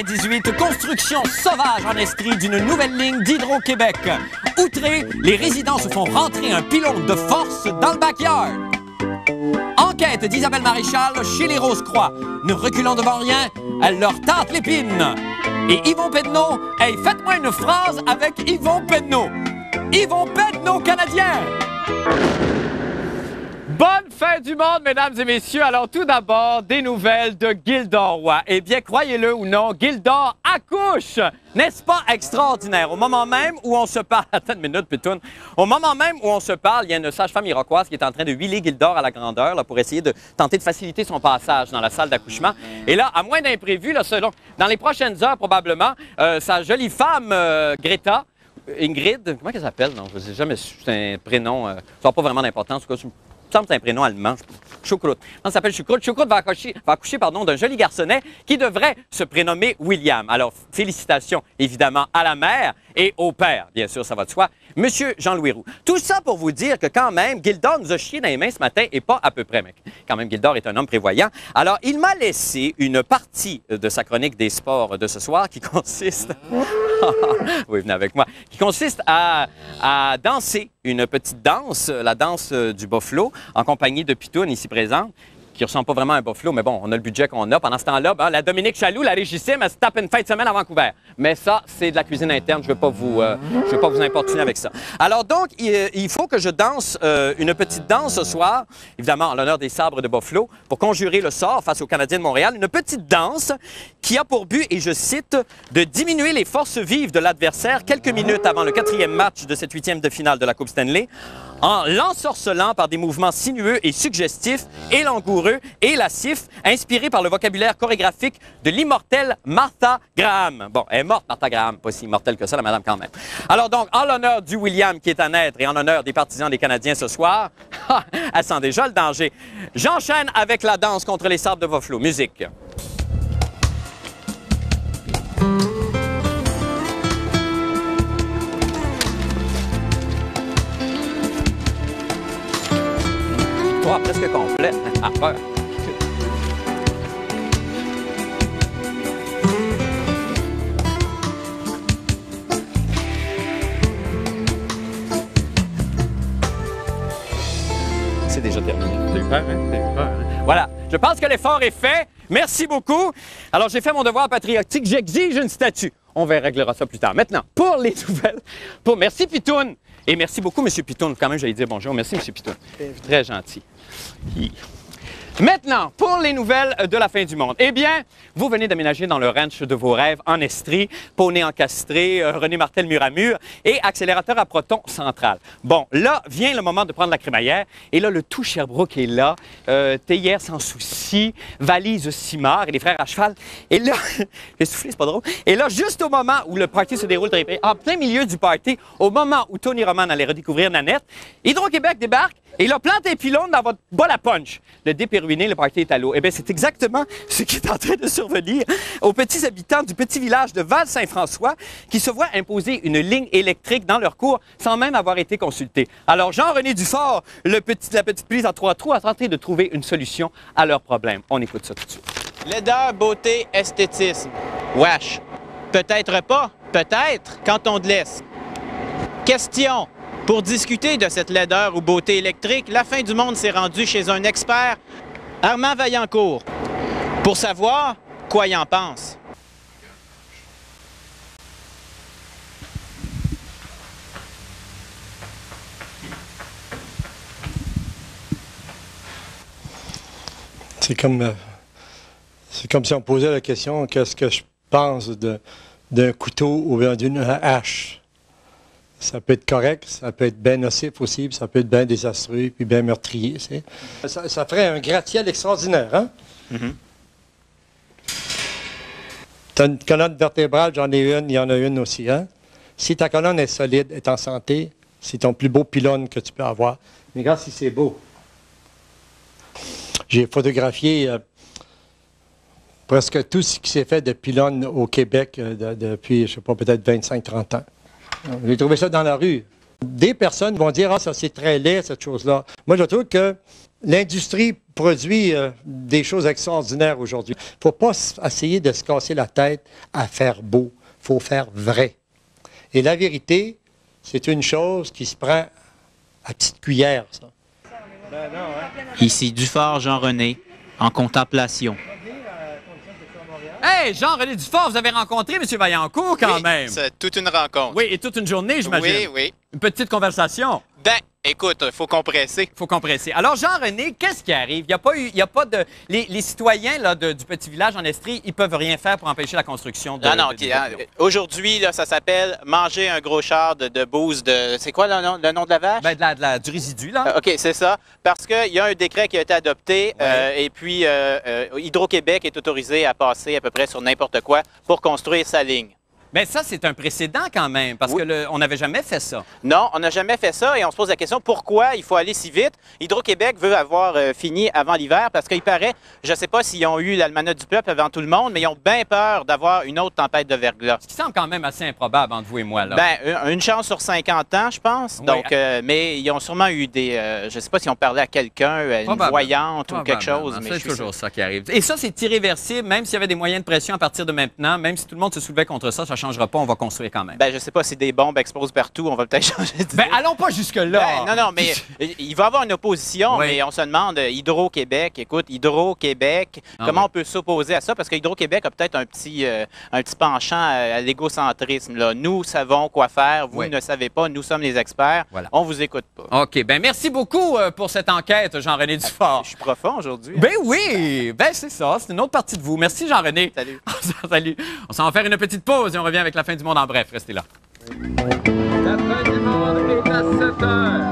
2018, construction sauvage en Estrie d'une nouvelle ligne d'Hydro-Québec. Outrés, les résidents se font rentrer un pylône de force dans le backyard. Enquête d'Isabelle Maréchal chez les Rose-Croix. Ne reculant devant rien, elle leur tente l'épine. Et Yvon Pedneau, hey, faites-moi une phrase avec Yvon Pedneau. Yvon Pedneau canadien. Bonne fin du monde, mesdames et messieurs. Alors, tout d'abord, des nouvelles de Gildor Roy. Eh bien, croyez-le ou non, Gildor accouche! N'est-ce pas extraordinaire? Au moment même où on se parle... Attends une minute, Pitoune. Au moment même où on se parle, il y a une sage-femme iroquoise qui est en train de huiler Gildor à la grandeur là, pour essayer de tenter de faciliter son passage dans la salle d'accouchement. Et là, à moins d'imprévu, dans les prochaines heures, probablement, sa jolie femme, Greta, Ingrid, comment elle s'appelle? Non, je ne sais jamais, c'est un prénom, ça n'a pas vraiment d'importance. En tout cas, il me semble que c'est un prénom allemand. Choucroute. Ça s'appelle Choucroute. Choucroute va accoucher d'un joli garçonnet qui devrait se prénommer William. Alors, félicitations, évidemment, à la mère et au père. Bien sûr, ça va de soi. Monsieur Jean-Louis Roux. Tout ça pour vous dire que quand même, Gildor nous a chié dans les mains ce matin et pas à peu près, mec. Quand même, Gildor est un homme prévoyant. Alors, il m'a laissé une partie de sa chronique des sports de ce soir qui consiste... oui, venez avec moi. Qui consiste à danser une petite danse, la danse du buffalo, en compagnie de Pitoune ici présente, qui ne ressemble pas vraiment à un buffalo, mais bon, on a le budget qu'on a. Pendant ce temps-là, ben, la Dominique Chaloux, la régissime, elle se tape une fin de semaine à Vancouver. Mais ça, c'est de la cuisine interne. Je ne vais pas vous importuner avec ça. Alors donc, il faut que je danse une petite danse ce soir, évidemment en l'honneur des sabres de Buffalo, pour conjurer le sort face aux Canadiens de Montréal. Une petite danse qui a pour but, et je cite, de diminuer les forces vives de l'adversaire quelques minutes avant le 4e match de cette 8e de finale de la Coupe Stanley, en l'ensorcelant par des mouvements sinueux et suggestifs et langoureux et lascifs, inspirés par le vocabulaire chorégraphique de l'immortelle Martha Graham. Bon, elle est morte, Martha Graham, pas si immortelle que ça, la madame, quand même. Alors donc, en l'honneur du William qui est à naître et en l'honneur des partisans des Canadiens ce soir, elle sent déjà le danger. J'enchaîne avec la danse contre les sabres de Buffalo. Musique. Presque complet. À peur. C'est déjà terminé. C'est peur, hein? Voilà. Je pense que l'effort est fait. Merci beaucoup. Alors, j'ai fait mon devoir patriotique. J'exige une statue. On réglera ça plus tard. Maintenant, pour les nouvelles... Merci, Pitoune. Et merci beaucoup, M. Pitoune. Quand même, j'allais dire bonjour. Merci, M. Pitoune. Très gentil. Maintenant, pour les nouvelles de la fin du monde. Eh bien, vous venez d'aménager dans le ranch de vos rêves en Estrie, poney encastré, René Martel mur à mur et accélérateur à proton central. Bon, là vient le moment de prendre la crémaillère et là, le tout Sherbrooke est là, théière sans souci, valise Simard et les frères à cheval. Et là, j'ai soufflé, c'est pas drôle. Et là, juste au moment où le party se déroule très bien, en plein milieu du party, au moment où Tony Roman allait redécouvrir Nanette, Hydro-Québec débarque et là, plante un pylône dans votre bol à punch. Le dé est ruiné, le party est à l'eau. Eh bien, c'est exactement ce qui est en train de survenir aux petits habitants du petit village de Val-Saint-François qui se voient imposer une ligne électrique dans leur cour sans même avoir été consultés. Alors, Jean-René Dufort, la petite police à 3 trous, a tenté de trouver une solution à leur problème. On écoute ça tout de suite. Laideur, beauté, esthétisme. Wesh. Peut-être pas. Peut-être quand on te laisse. Question. Pour discuter de cette laideur ou beauté électrique, La Fin du Monde s'est rendu chez un expert, Armand Vaillancourt, pour savoir quoi il en pense. C'est comme si on posait la question, qu'est-ce que je pense d'un couteau ou d'une hache? Ça peut être correct, ça peut être bien nocif aussi, puis ça peut être bien désastreux, puis bien meurtrier. Ça ferait un gratte-ciel extraordinaire, hein? Mm-hmm. Tu as une colonne vertébrale, j'en ai une, il y en a une aussi, hein? Si ta colonne est solide, est en santé, c'est ton plus beau pylône que tu peux avoir. Mais regarde si c'est beau. J'ai photographié presque tout ce qui s'est fait de pylônes au Québec depuis, je ne sais pas, peut-être 25-30 ans. J'ai trouvé ça dans la rue. Des personnes vont dire « Ah, ça c'est très laid, cette chose-là ». Moi, je trouve que l'industrie produit des choses extraordinaires aujourd'hui. Il ne faut pas essayer de se casser la tête à faire beau. Il faut faire vrai. Et la vérité, c'est une chose qui se prend à petite cuillère, ça. Ici Dufort Jean-René, en contemplation. Hey, Jean-René Dufort, vous avez rencontré M. Vaillancourt quand même. C'est toute une rencontre. Oui, et toute une journée, j'imagine. Oui, oui. Une petite conversation. Ben, écoute, il faut compresser. Faut compresser. Alors, Jean-René, qu'est-ce qui arrive? Il n'y a pas de... Les citoyens là, du petit village en Estrie, ils peuvent rien faire pour empêcher la construction de... Aujourd'hui, là, ça s'appelle manger un gros char de bouse de... C'est quoi le nom de la vache? Ben, du résidu, là. OK, c'est ça. Parce qu'il y a un décret qui a été adopté et puis Hydro-Québec est autorisé à passer à peu près sur n'importe quoi pour construire sa ligne. Mais ça, c'est un précédent quand même, parce que on n'avait jamais fait ça. Non, on n'a jamais fait ça et on se pose la question pourquoi il faut aller si vite. Hydro-Québec veut avoir fini avant l'hiver parce qu'il paraît, je ne sais pas s'ils ont eu l'almanach du peuple avant tout le monde, mais ils ont bien peur d'avoir une autre tempête de verglas. Ce qui semble quand même assez improbable entre vous et moi, là. Ben, une chance sur 50 ans, je pense. Oui. Donc, mais ils ont sûrement eu des... je ne sais pas s'ils ont parlé à quelqu'un, une voyante ou quelque chose. C'est toujours ça qui arrive. Et ça, c'est irréversible, même s'il y avait des moyens de pression à partir de maintenant, même si tout le monde se soulevait contre ça, ça ne changera pas, on va construire quand même. Ben, je sais pas si des bombes explosent partout, on va peut-être changer d'idée. Ben, allons pas jusque-là. Ben, non, mais il va y avoir une opposition, Oui. mais on se demande, Hydro-Québec, écoute, Hydro-Québec, comment on peut s'opposer à ça? Parce que Hydro-Québec a peut-être un petit penchant à l'égocentrisme, là. Nous savons quoi faire, vous ne savez pas, nous sommes les experts, on vous écoute pas. OK, ben merci beaucoup pour cette enquête, Jean-René Dufort. Je suis profond aujourd'hui. Ben oui, ben c'est ça, c'est une autre partie de vous. Merci, Jean-René. Salut. Salut. On s'en va faire une petite pause et on revient avec la fin du monde en bref. Restez là. La fin du monde est à 7 heures.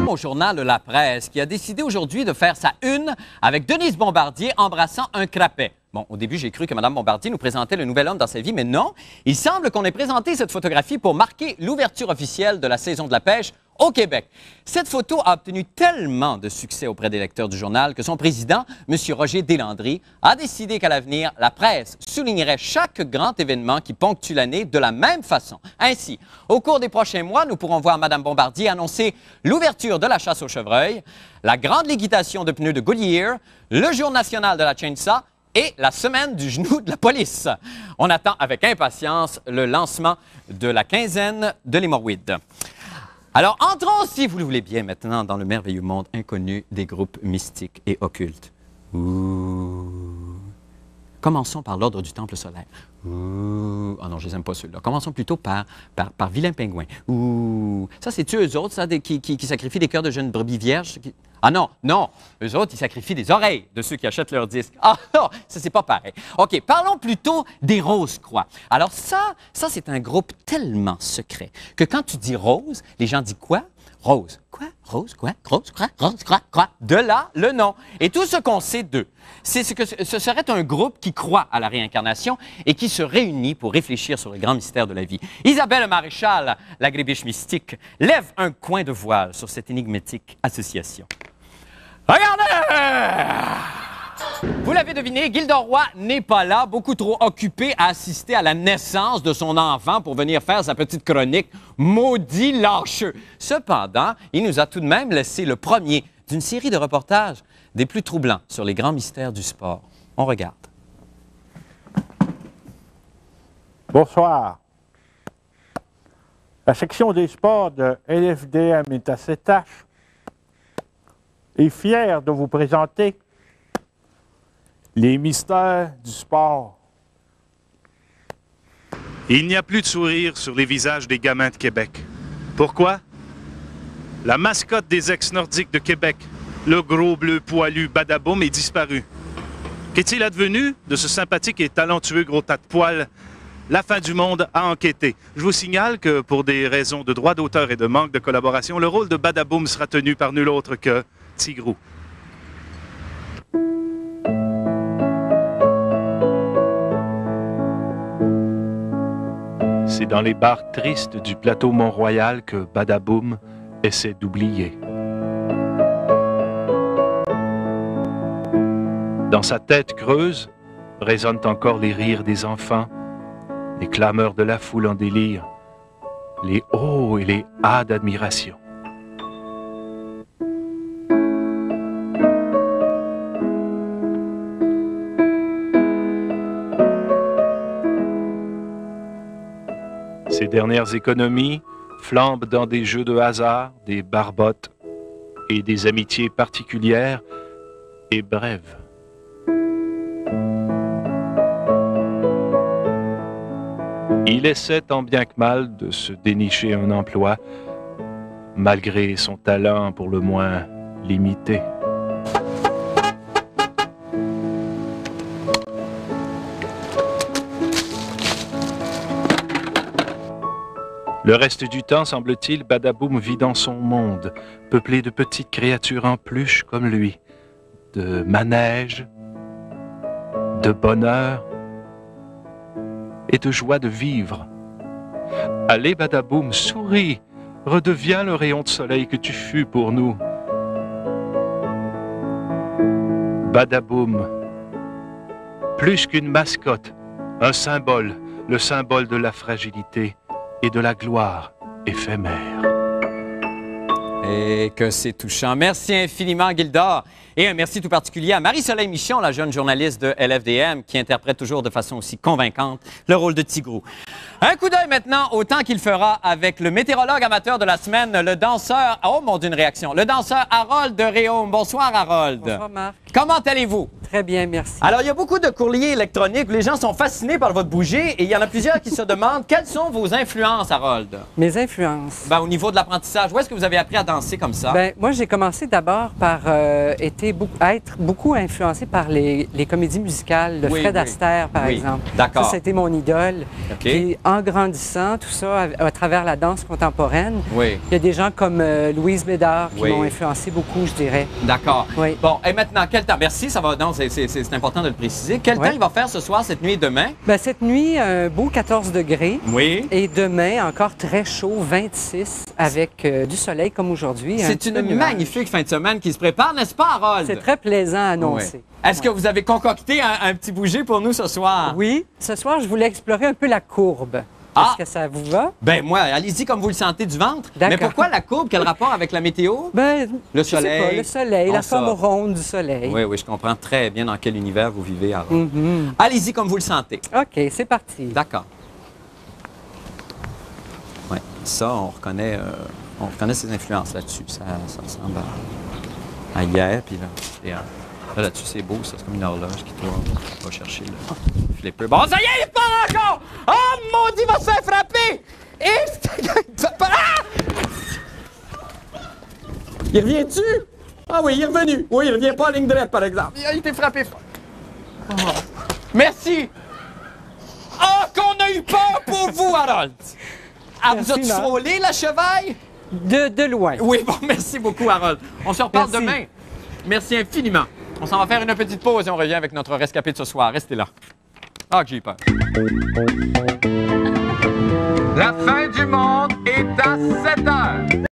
Au journal La Presse, qui a décidé aujourd'hui de faire sa une avec Denise Bombardier embrassant un crapet. Bon, au début, j'ai cru que Mme Bombardier nous présentait le nouvel homme dans sa vie, mais non. Il semble qu'on ait présenté cette photographie pour marquer l'ouverture officielle de la saison de la pêche au Québec. Cette photo a obtenu tellement de succès auprès des lecteurs du journal que son président, M. Roger Deslandry, a décidé qu'à l'avenir, la presse soulignerait chaque grand événement qui ponctue l'année de la même façon. Ainsi, au cours des prochains mois, nous pourrons voir Mme Bombardier annoncer l'ouverture de la chasse au chevreuil, la grande liquidation de pneus de Goodyear, le jour national de la chainsaw et la semaine du genou de la police. On attend avec impatience le lancement de la quinzaine de l'hémorroïde. Alors, entrons, si vous le voulez bien, maintenant dans le merveilleux monde inconnu des groupes mystiques et occultes. Ouh. Commençons par l'ordre du Temple solaire. Ouh. Ah non, je les aime pas ceux-là. Commençons plutôt par Vilain Pingouin. Ouh. Ça, c'est-tu eux autres, ça, qui sacrifient des cœurs de jeunes brebis vierges? Ah non, non. Eux autres, ils sacrifient des oreilles de ceux qui achètent leurs disques. Ah non, ça, c'est pas pareil. OK, parlons plutôt des Rose-Croix. Alors ça, c'est un groupe tellement secret que quand tu dis rose, les gens disent quoi? Rose. Quoi? Rose, quoi? Rose, quoi? Rose, quoi? De là, le nom. Et tout ce qu'on sait d'eux, c'est que ce serait un groupe qui croit à la réincarnation et qui se réunit pour réfléchir sur le grand mystère de la vie. Isabelle Maréchal, la grébiche mystique, lève un coin de voile sur cette énigmatique association. Regardez! Vous l'avez deviné, Gildor Roy n'est pas là, beaucoup trop occupé à assister à la naissance de son enfant pour venir faire sa petite chronique « Maudit lâcheux ». Cependant, il nous a tout de même laissé le premier d'une série de reportages des plus troublants sur les grands mystères du sport. On regarde. Bonsoir. La section des sports de LFDM est à ses tâches et fière de vous présenter les mystères du sport. Il n'y a plus de sourire sur les visages des gamins de Québec. Pourquoi? La mascotte des ex-nordiques de Québec, le gros bleu poilu Badaboum, est disparu. Qu'est-il advenu de ce sympathique et talentueux gros tas de poils? La fin du monde a enquêté. Je vous signale que, pour des raisons de droit d'auteur et de manque de collaboration, le rôle de Badaboum sera tenu par nul autre que Tigrou. C'est dans les bars tristes du plateau Mont-Royal que Badaboum essaie d'oublier. Dans sa tête creuse résonnent encore les rires des enfants, les clameurs de la foule en délire, les « oh » et les « ah » d'admiration. Ses dernières économies flambent dans des jeux de hasard, des barbottes et des amitiés particulières et brèves. Il essaie tant bien que mal de se dénicher un emploi, malgré son talent pour le moins limité. Le reste du temps, semble-t-il, Badaboum vit dans son monde, peuplé de petites créatures en peluche comme lui, de manèges, de bonheur et de joie de vivre. Allez, Badaboum, souris, redeviens le rayon de soleil que tu fus pour nous. Badaboum, plus qu'une mascotte, un symbole, le symbole de la fragilité et de la gloire éphémère. Et que c'est touchant. Merci infiniment, Gildor. Et un merci tout particulier à Marie-Soleil Michon, la jeune journaliste de LFDM, qui interprète toujours de façon aussi convaincante le rôle de Tigrou. Un coup d'œil maintenant au temps qu'il fera avec le météorologue amateur de la semaine, le danseur... Oh mon Dieu, une réaction. Le danseur Harold de Réaume. Bonsoir, Harold. Bonsoir, Marc. Comment allez-vous? Très bien, merci. Alors, il y a beaucoup de courriers électroniques où les gens sont fascinés par votre bougie et il y en a plusieurs qui se demandent quelles sont vos influences, Harold? Mes influences. Ben, au niveau de l'apprentissage, où est-ce que vous avez appris à danser comme ça? Ben, moi, j'ai commencé d'abord par être beaucoup influencé par les comédies musicales de Fred Astaire, par exemple. D'accord. Ça, c'était mon idole. OK. Puis, en grandissant, tout ça, à travers la danse contemporaine, Oui. il y a des gens comme Louise Bédard qui Oui. m'ont influencé beaucoup, je dirais. D'accord. Oui. Bon, et maintenant, quel temps? Merci, ça va. Non, c'est important de le préciser. Quel Oui. temps il va faire ce soir, cette nuit et demain? Ben, cette nuit, un beau 14 degrés. Oui. Et demain, encore très chaud, 26, avec du soleil comme aujourd'hui. C'est une magnifique fin de semaine qui se prépare, n'est-ce pas, Harold? C'est très plaisant à annoncer. Oui. Est-ce que vous avez concocté un petit bouger pour nous ce soir? Oui. Ce soir, je voulais explorer un peu la courbe. Ah! Est-ce que ça vous va? Ben moi, allez-y comme vous le sentez du ventre. D'accord. Mais pourquoi la courbe? Quel rapport avec la météo? Ben, Le je sais soleil. pas, le soleil, En la ça. forme ronde du soleil. Oui, oui, je comprends très bien dans quel univers vous vivez, Harold. Mhm. Allez-y comme vous le sentez. OK, c'est parti. D'accord. Oui, ça, on reconnaît ses influences là-dessus. Ça ressemble à hier, puis là, là-dessus, c'est beau, ça. C'est comme une horloge qui tourne. On va chercher le flipper. Bon, ça y est, il part encore! Oh, maudit, il va se faire frapper! Il revient-tu? Ah oui, il est revenu. Oui, il revient pas en ligne droite, par exemple. Il a été frappé fort. Oh. Merci! Ah, qu'on a eu peur pour vous, Harold! Ah, vous Merci, as-tu Marc. frôlé la chevaille? De loin. Oui, bon, merci beaucoup, Harold. On se reparle Merci. demain. Merci infiniment. On s'en va faire une petite pause et on revient avec notre rescapé de ce soir. Restez là. Ah, que j'ai peur. La fin du monde est à 7 heures.